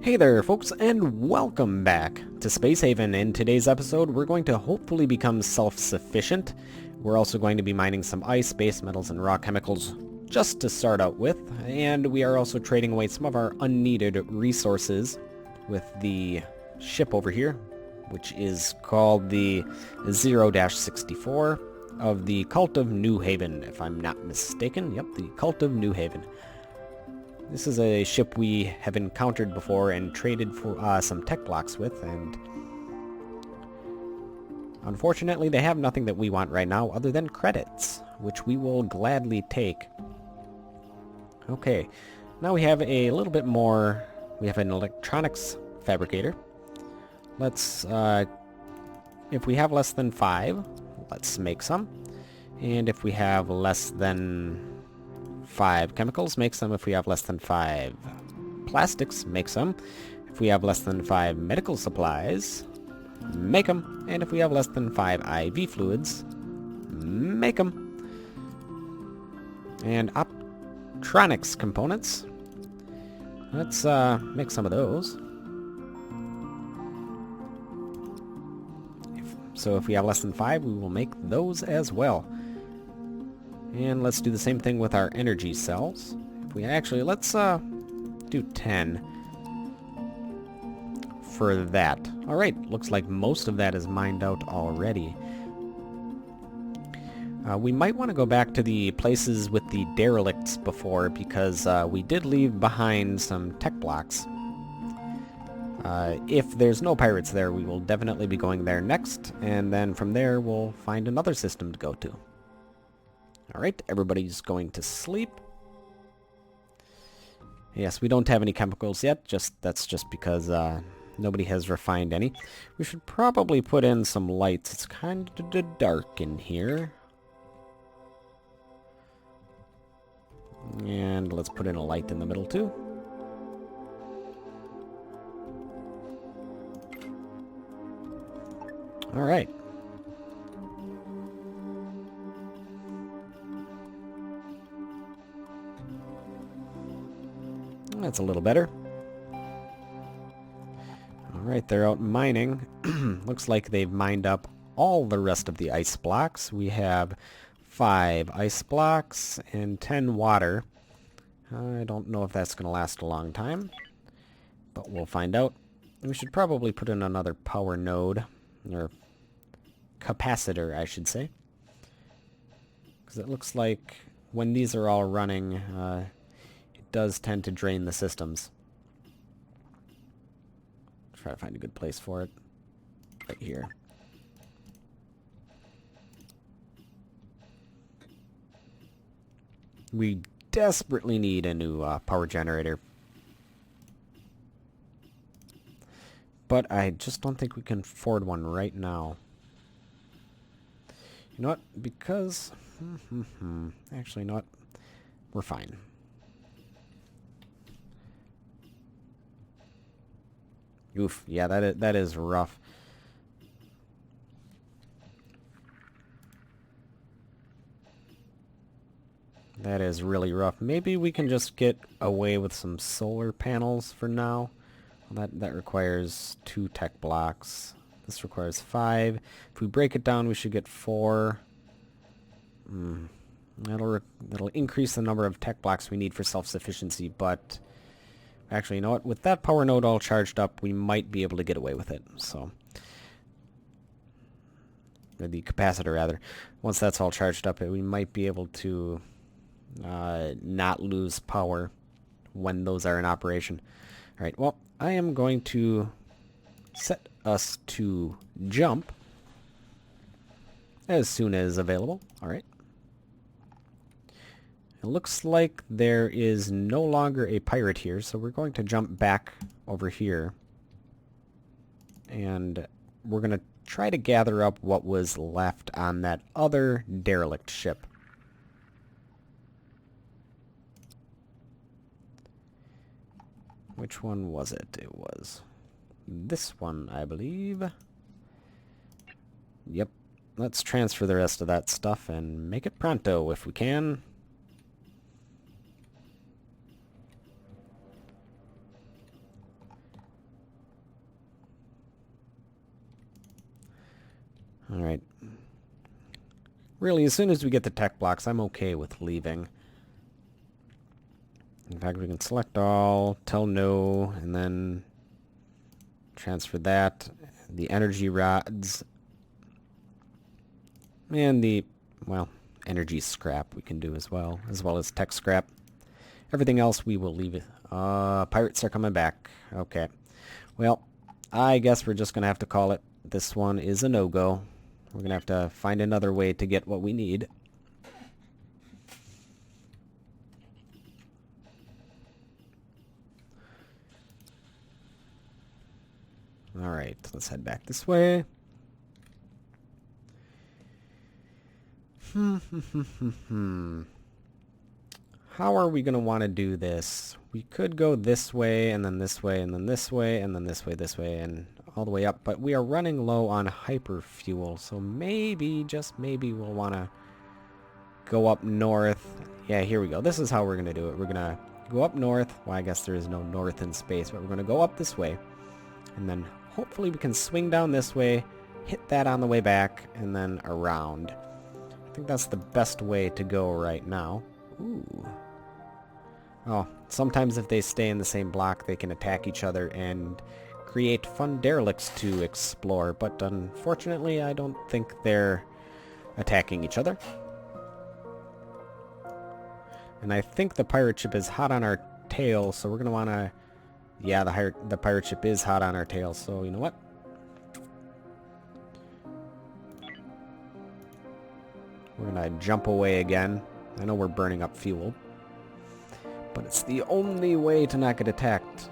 Hey there folks, and welcome back to Space Haven. In today's episode we're going to hopefully become self-sufficient. We're also going to be mining some ice, base metals, and raw chemicals just to start out with, and we are also trading away some of our unneeded resources with the ship over here, which is called the 0-64 of the Cult of New Haven, if I'm not mistaken. Yep, the Cult of New Haven. This is a ship we have encountered before and traded for some tech blocks with, and unfortunately they have nothing that we want right now other than credits, which we will gladly take. Okay, now we have a little bit more. We have an electronics fabricator. Let's, if we have less than 5, let's make some. And if we have less than 5 chemicals, make some. If we have less than 5 plastics, make some. If we have less than 5 medical supplies, make them. And if we have less than 5 IV fluids, make them. And optronics components, let's make some of those. So if we have less than 5, we will make those as well. And let's do the same thing with our energy cells. If we actually, let's do 10 for that. Alright, looks like most of that is mined out already. We might want to go back to the places with the derelicts before, because we did leave behind some tech blocks. If there's no pirates there, we will definitely be going there next, and then from there we'll find another system to go to. Alright, everybody's going to sleep. Yes, we don't have any chemicals yet, that's just because nobody has refined any. We should probably put in some lights. It's kind of dark in here. And let's put in a light in the middle too. Alright. That's a little better. Alright, they're out mining. Looks like they've mined up all the rest of the ice blocks. We have 5 ice blocks and 10 water. I don't know if that's going to last a long time, but we'll find out. We should probably put in another power node, or capacitor, I should say. Because it looks like when these are all running, it does tend to drain the systems. Try to find a good place for it. Right here. We desperately need a new power generator. But I just don't think we can afford one right now. You know what? Because... actually, you know what? We're fine. Oof, yeah, that is rough. That is really rough. Maybe we can just get away with some solar panels for now. Well, that requires 2 tech blocks. This requires 5. If we break it down, we should get 4. That'll increase the number of tech blocks we need for self-sufficiency, but... Actually, you know what? With that power node all charged up, we might be able to get away with it. So, or the capacitor, rather. Once that's all charged up, we might be able to not lose power when those are in operation. All right, well, I am going to set us to jump as soon as available. All right. It looks like there is no longer a pirate here, so we're going to jump back over here. And we're going to try to gather up what was left on that other derelict ship. Which one was it? It was this one, I believe. Yep. Let's transfer the rest of that stuff and make it pronto if we can. Alright. Really, as soon as we get the tech blocks, I'm okay with leaving. In fact, we can select all, tell no, and then transfer that. The energy rods. And the, well, energy scrap we can do as well as tech scrap. Everything else we will leave it. Pirates are coming back. Okay. Well, I guess we're just going to have to call it. This one is a no-go. We're going to have to find another way to get what we need. Alright, let's head back this way. How are we going to want to do this? We could go this way, and then this way, and then this way, and then this way, and all the way up. But we are running low on hyper fuel, so maybe, just maybe, we'll want to go up north. Yeah, here we go. This is how we're going to do it. We're going to go up north. Well, I guess there is no north in space, but we're going to go up this way. And then hopefully we can swing down this way, hit that on the way back, and then around. I think that's the best way to go right now. Ooh. Oh, sometimes if they stay in the same block, they can attack each other and create fun derelicts to explore. But unfortunately, I don't think they're attacking each other. And I think the pirate ship is hot on our tail, so we're going to want to... Yeah, the pirate ship is hot on our tail, so you know what? We're going to jump away again. I know we're burning up fuel, but it's the only way to not get attacked.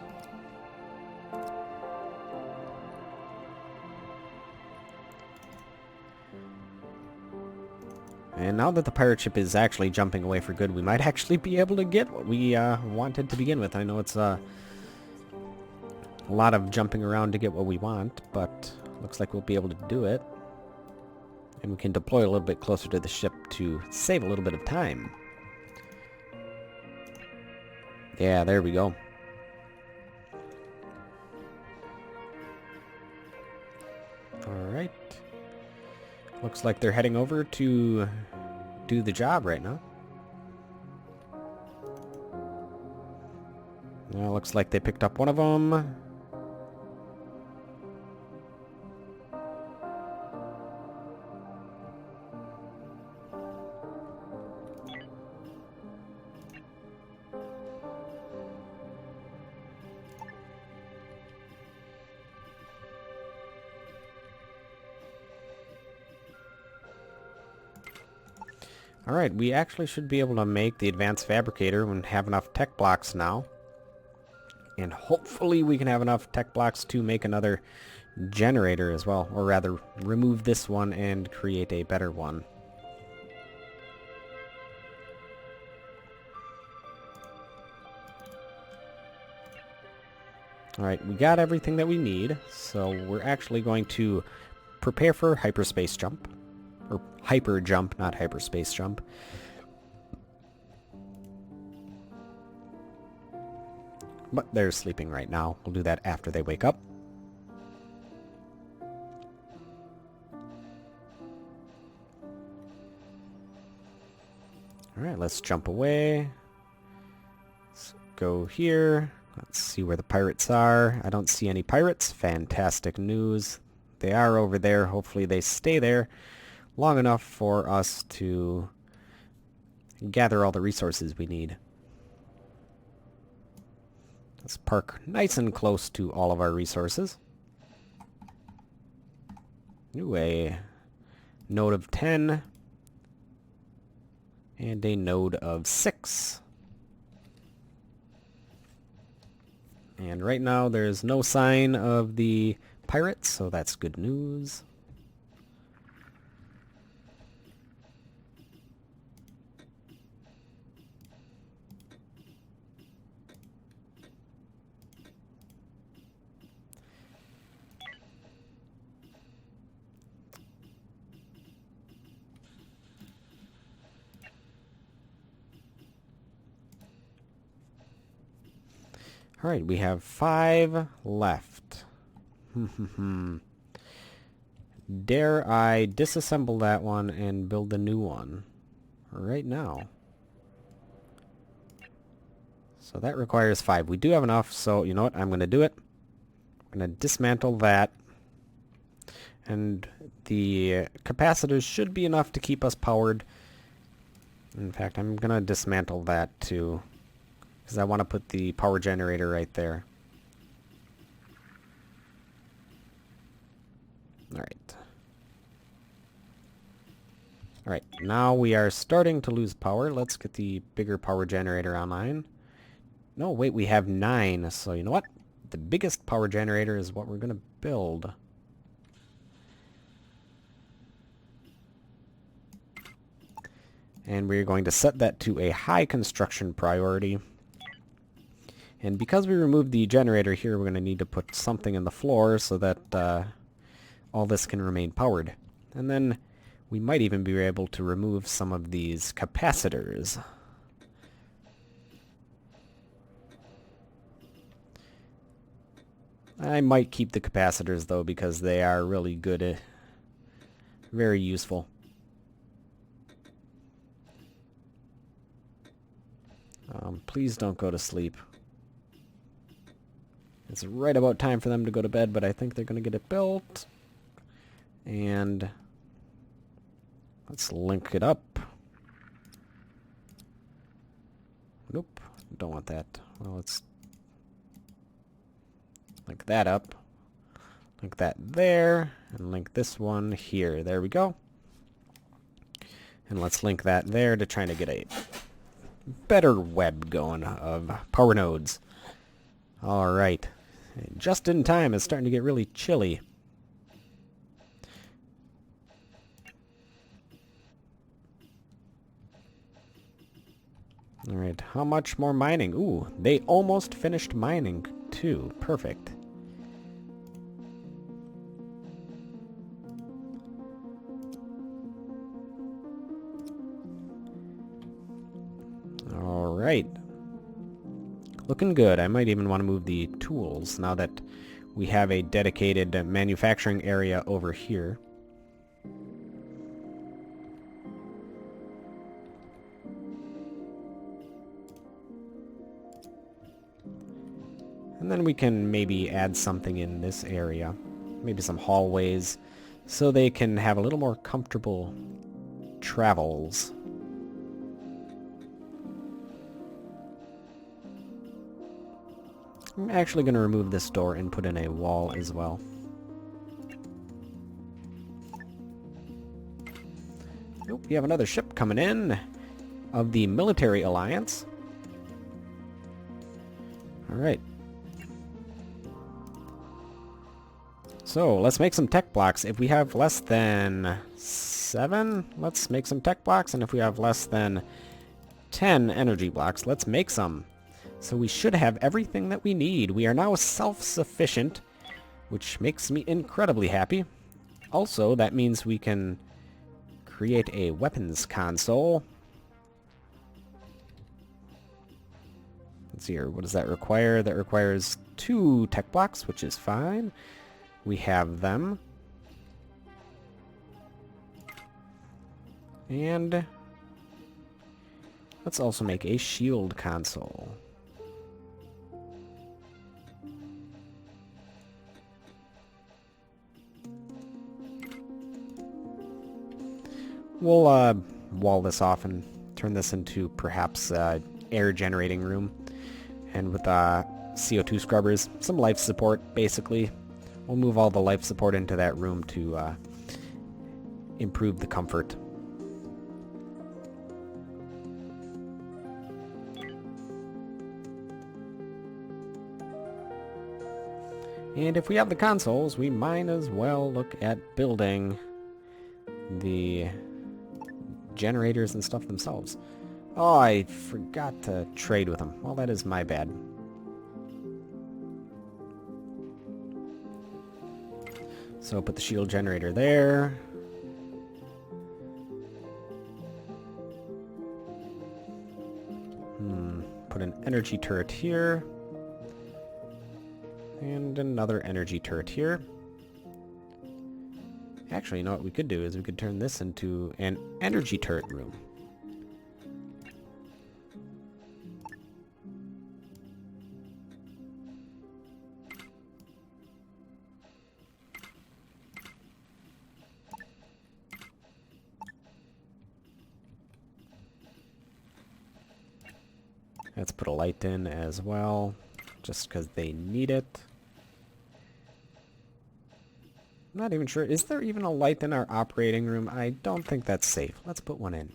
And now that the pirate ship is actually jumping away for good, we might actually be able to get what we wanted to begin with. I know it's a lot of jumping around to get what we want, but looks like we'll be able to do it. And we can deploy a little bit closer to the ship to save a little bit of time. Yeah, there we go. Alright. Looks like they're heading over to do the job right now. Now looks like they picked up one of them. Alright, we actually should be able to make the advanced fabricator and have enough tech blocks now. And hopefully we can have enough tech blocks to make another generator as well. Or rather, remove this one and create a better one. Alright, we got everything that we need. So we're actually going to prepare for hyperspace jump. Or hyper jump, not hyperspace jump. But they're sleeping right now. We'll do that after they wake up. Alright, let's jump away. Let's go here. Let's see where the pirates are. I don't see any pirates. Fantastic news. They are over there. Hopefully they stay there long enough for us to gather all the resources we need. Let's park nice and close to all of our resources. Ooh, a node of 10 and a node of 6. And right now there's no sign of the pirates, so that's good news. Alright, we have 5 left. Dare I disassemble that one and build a new one right now? So that requires 5. We do have enough, so you know what? I'm going to do it. I'm going to dismantle that. And the capacitors should be enough to keep us powered. In fact, I'm going to dismantle that too, because I want to put the power generator right there. Alright. Alright, now we are starting to lose power. Let's get the bigger power generator online. No, wait, we have 9, so you know what? The biggest power generator is what we're going to build. And we're going to set that to a high construction priority. And because we removed the generator here, we're going to need to put something in the floor so that all this can remain powered. And then we might even be able to remove some of these capacitors. I might keep the capacitors though, because they are really good, very useful. Please don't go to sleep. It's right about time for them to go to bed, but I think they're going to get it built. And let's link it up. Nope, don't want that. Well, let's link that up. Link that there, and link this one here. There we go. And let's link that there to try to get a better web going of power nodes. Alright. Just in time. It's starting to get really chilly. Alright, how much more mining? Ooh, they almost finished mining too. Perfect. Alright. Looking good. I might even want to move the tools now that we have a dedicated manufacturing area over here. And then we can maybe add something in this area. Maybe some hallways, so they can have a little more comfortable travels. I'm actually going to remove this door and put in a wall as well. Nope, we have another ship coming in of the Military Alliance. Alright. So, let's make some tech blocks. If we have less than 7, let's make some tech blocks. And if we have less than 10 energy blocks, let's make some. So we should have everything that we need. We are now self-sufficient, which makes me incredibly happy. Also, that means we can create a weapons console. Let's see here. What does that require? That requires 2 tech blocks, which is fine. We have them. And let's also make a shield console. We'll wall this off and turn this into perhaps air generating room. And with CO2 scrubbers, some life support basically. We'll move all the life support into that room to improve the comfort. And if we have the consoles, we might as well look at building the generators and stuff themselves. Oh, I forgot to trade with them. Well, that is my bad. So put the shield generator there. Put an energy turret here. And another energy turret here. Actually, you know what we could do is we could turn this into an energy turret room. Let's put a light in as well, just because they need it. I'm not even sure. Is there even a light in our operating room? I don't think that's safe. Let's put one in.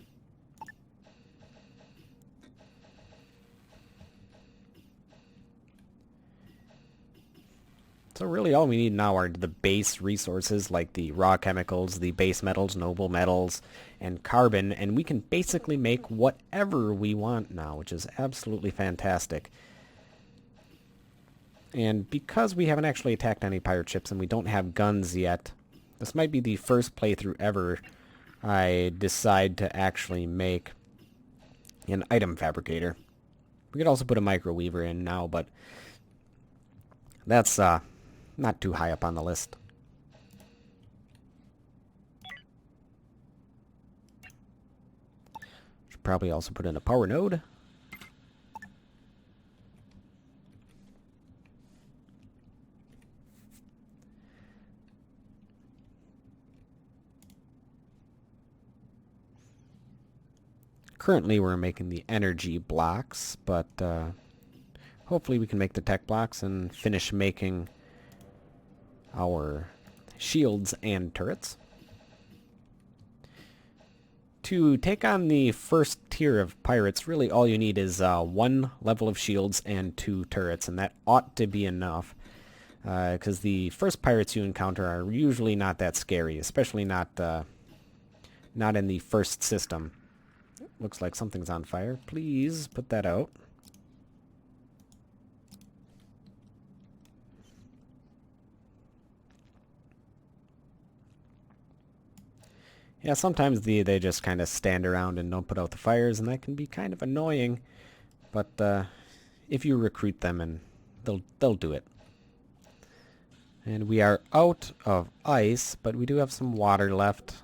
So really all we need now are the base resources like the raw chemicals, the base metals, noble metals, and carbon, and we can basically make whatever we want now, which is absolutely fantastic. And because we haven't actually attacked any pirate ships and we don't have guns yet, this might be the first playthrough ever I decide to actually make an item fabricator. We could also put a microweaver in now, but that's not too high up on the list. Should probably also put in a power node. Currently we're making the energy blocks, but hopefully we can make the tech blocks and finish making our shields and turrets. To take on the first tier of pirates, really all you need is 1 level of shields and 2 turrets, and that ought to be enough, because the first pirates you encounter are usually not that scary, especially not in the first system. Looks like something's on fire. Please put that out. Yeah, sometimes they just kind of stand around and don't put out the fires, and that can be kind of annoying. But if you recruit them, and they'll do it. And we are out of ice, but we do have some water left.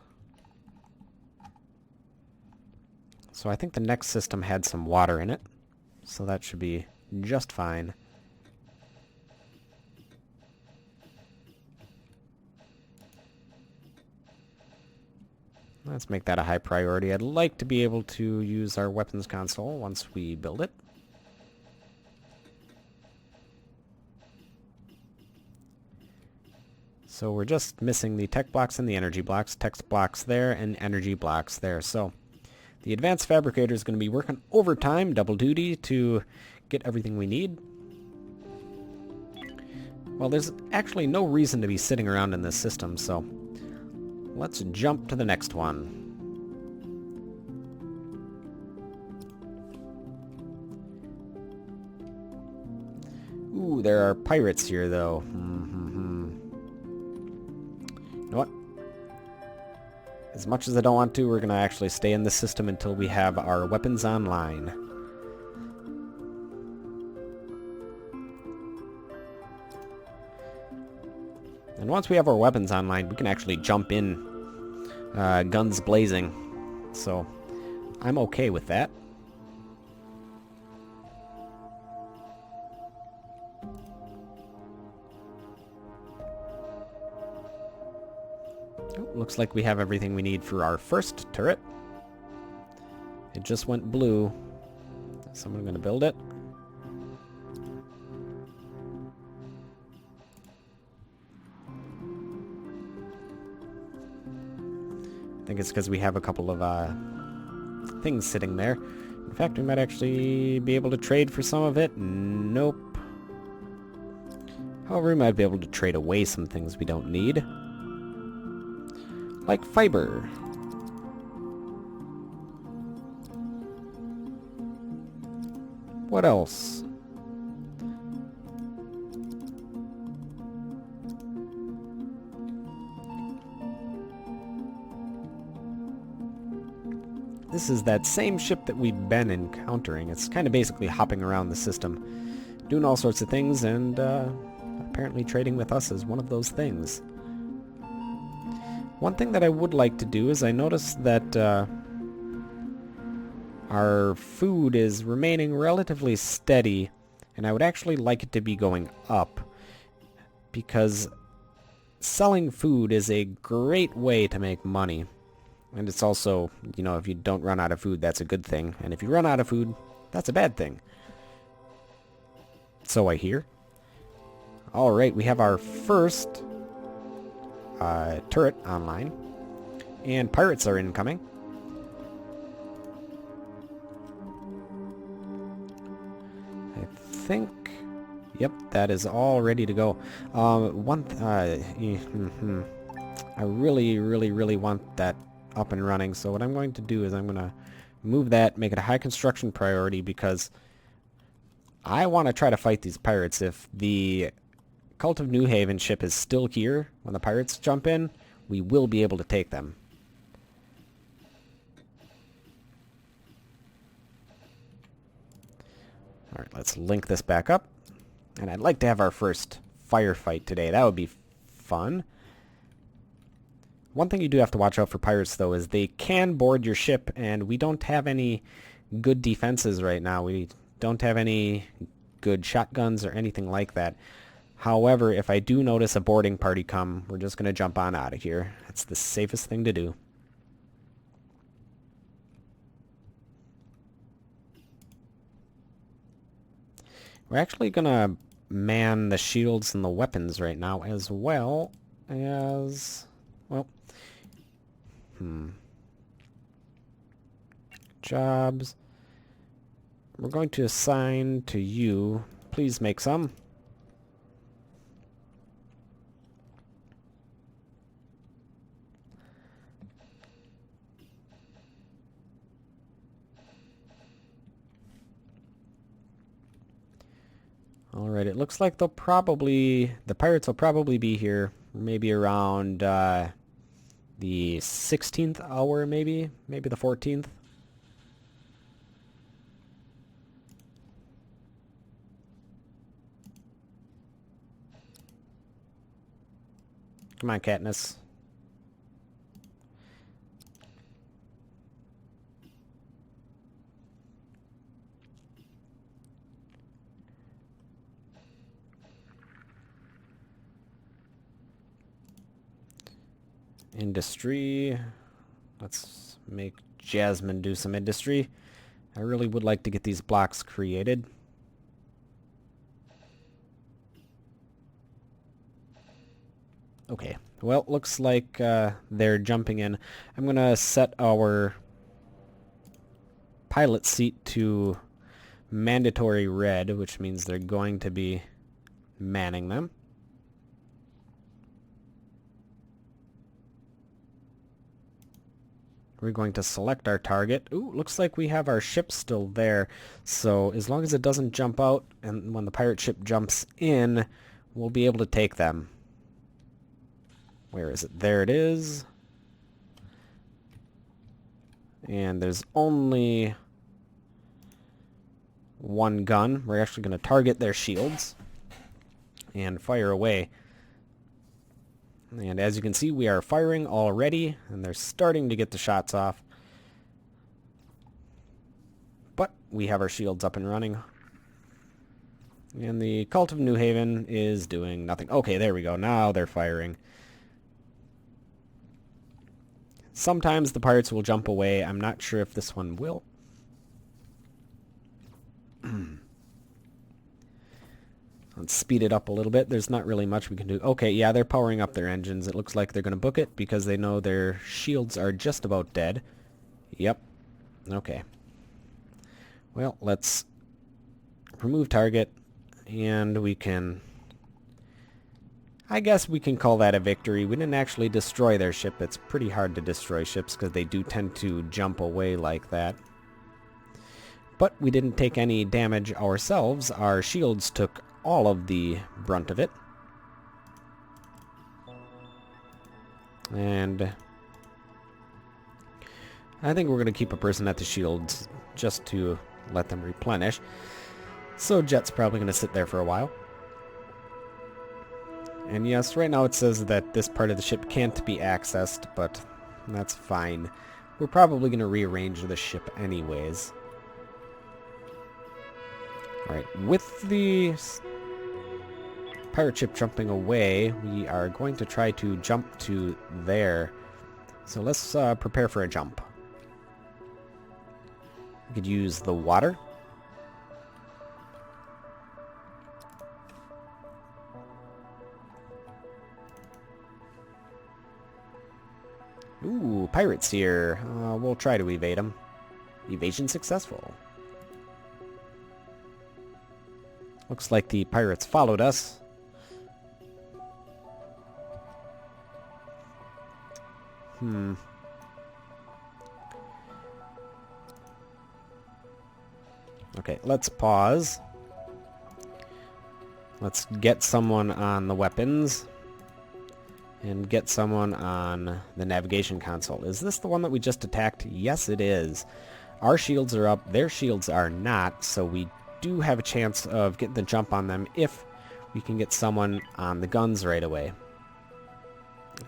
So I think the next system had some water in it, so that should be just fine. Let's make that a high priority. I'd like to be able to use our weapons console once we build it. So we're just missing the tech blocks and the energy blocks. Tech blocks there and energy blocks there. So the advanced fabricator is going to be working overtime, double duty, to get everything we need. Well, there's actually no reason to be sitting around in this system, so let's jump to the next one. Ooh, there are pirates here, though. You know what? As much as I don't want to, we're going to actually stay in the system until we have our weapons online. And once we have our weapons online, we can actually jump in guns blazing. So I'm okay with that. Looks like we have everything we need for our first turret. It just went blue. So I'm going to build it. I think it's because we have a couple of things sitting there. In fact, we might actually be able to trade for some of it. Nope. However, we might be able to trade away some things we don't need. Like fiber. What else? This is that same ship that we've been encountering. It's kind of basically hopping around the system, doing all sorts of things, and apparently trading with us is one of those things. One thing that I would like to do is I noticed that our food is remaining relatively steady, and I would actually like it to be going up, because selling food is a great way to make money. And it's also, you know, if you don't run out of food, that's a good thing. And if you run out of food, that's a bad thing. So I hear. Alright, we have our first turret online. And pirates are incoming. I think... Yep, that is all ready to go. I really want that up and running. So what I'm going to do is I'm going to move that, make it a high construction priority, because I want to try to fight these pirates. If the Cult of New Haven ship is still here when the pirates jump in, we will be able to take them. Alright, let's link this back up. And I'd like to have our first firefight today. That would be fun. One thing you do have to watch out for pirates, though, is they can board your ship, and we don't have any good defenses right now. We don't have any good shotguns or anything like that. However, if I do notice a boarding party come, we're just going to jump on out of here. That's the safest thing to do. We're actually going to man the shields and the weapons right now, as well as... well... jobs. We're going to assign to you. Please make some. Alright, it looks like the pirates will probably be here maybe around the 16th hour, maybe the 14th. Come on, Katniss. Industry. Let's make Jasmine do some industry. I really would like to get these blocks created. Okay, well, looks like they're jumping in. I'm going to set our pilot seat to mandatory red, which means they're going to be manning them. We're going to select our target. Ooh, looks like we have our ship still there. So as long as it doesn't jump out, and when the pirate ship jumps in, we'll be able to take them. Where is it? There it is. And there's only one gun. We're actually going to target their shields and fire away. And as you can see, we are firing already, and they're starting to get the shots off. But we have our shields up and running. And the Cult of New Haven is doing nothing. Okay, there we go. Now they're firing. Sometimes the pirates will jump away. I'm not sure if this one will. Let's speed it up a little bit. There's not really much we can do. Okay, yeah, they're powering up their engines. It looks like they're going to book it because they know their shields are just about dead. Yep. Okay. Well, let's remove target, and we can... I guess we can call that a victory. We didn't actually destroy their ship. It's pretty hard to destroy ships because they do tend to jump away like that. But we didn't take any damage ourselves. Our shields took all of the brunt of it. And I think we're going to keep a person at the shields just to let them replenish. So Jet's probably going to sit there for a while. And yes, right now it says that this part of the ship can't be accessed, but that's fine. We're probably going to rearrange the ship anyways. Alright, with the pirate ship jumping away, we are going to try to jump to there. So let's prepare for a jump. We could use the water. Ooh, pirates here. We'll try to evade them. Evasion successful. Looks like the pirates followed us. Okay, let's pause. Let's get someone on the weapons. And get someone on the navigation console. Is this the one that we just attacked? Yes, it is. Our shields are up. Their shields are not. So we do have a chance of getting the jump on them if we can get someone on the guns right away.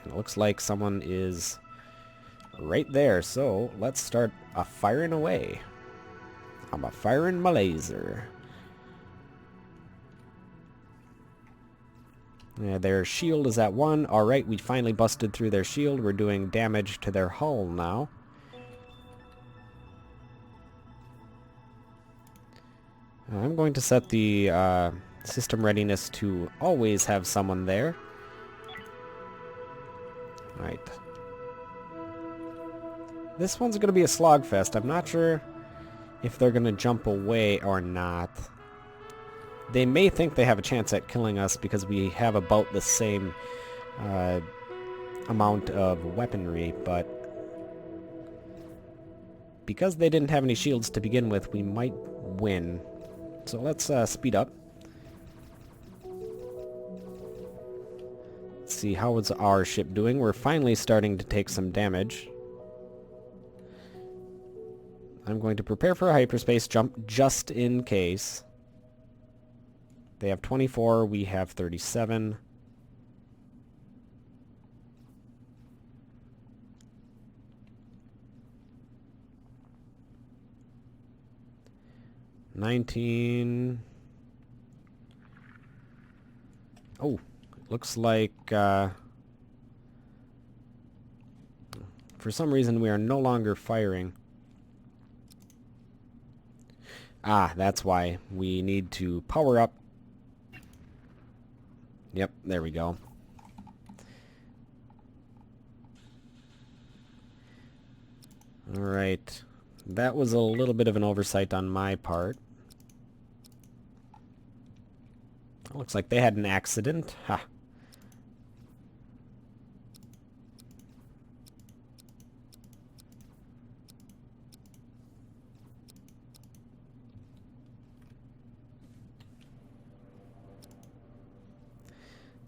And it looks like someone is right there. So let's start firing away. I'm firing my laser. Yeah, their shield is at 1. Alright, we finally busted through their shield. We're doing damage to their hull now. I'm going to set the system readiness to always have someone there. Alright. This one's going to be a slogfest. I'm not sure if they're going to jump away or not. They may think they have a chance at killing us because we have about the same amount of weaponry, but because they didn't have any shields to begin with, we might win. So let's speed up. Let's see, how is our ship doing? We're finally starting to take some damage. I'm going to prepare for a hyperspace jump just in case. They have 24, we have 37. Oh, looks like for some reason we are no longer firing. Ah, that's why. We need to power up. Yep, there we go. Alright. That was a little bit of an oversight on my part. Looks like they had an accident. Ha.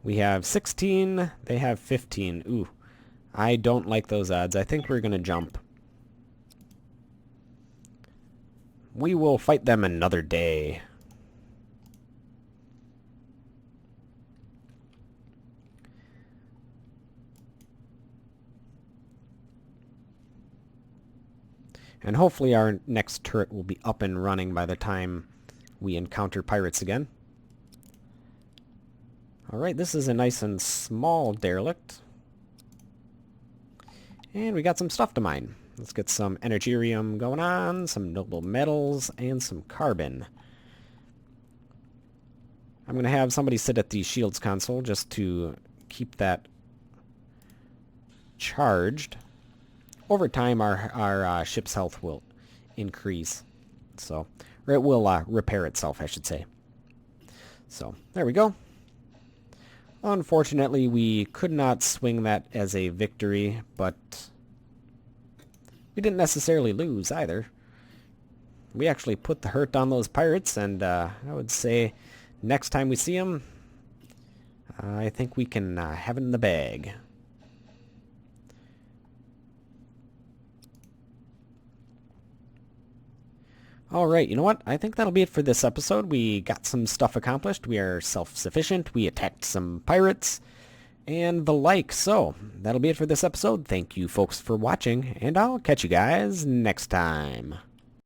We have 16, they have 15. Ooh, I don't like those odds. I think we're going to jump. We will fight them another day. And hopefully our next turret will be up and running by the time we encounter pirates again. Alright, this is a nice and small derelict. And we got some stuff to mine. Let's get some energirium going on, some noble metals, and some carbon. I'm going to have somebody sit at the shields console just to keep that charged. Over time, our ship's health will increase. So, or it will repair itself, I should say. So, there we go. Unfortunately, we could not swing that as a victory, but we didn't necessarily lose either. We actually put the hurt on those pirates, and I would say next time we see them, I think we can have it in the bag. Alright, you know what? I think that'll be it for this episode. We got some stuff accomplished. We are self-sufficient. We attacked some pirates and the like. So, that'll be it for this episode. Thank you folks for watching, and I'll catch you guys next time.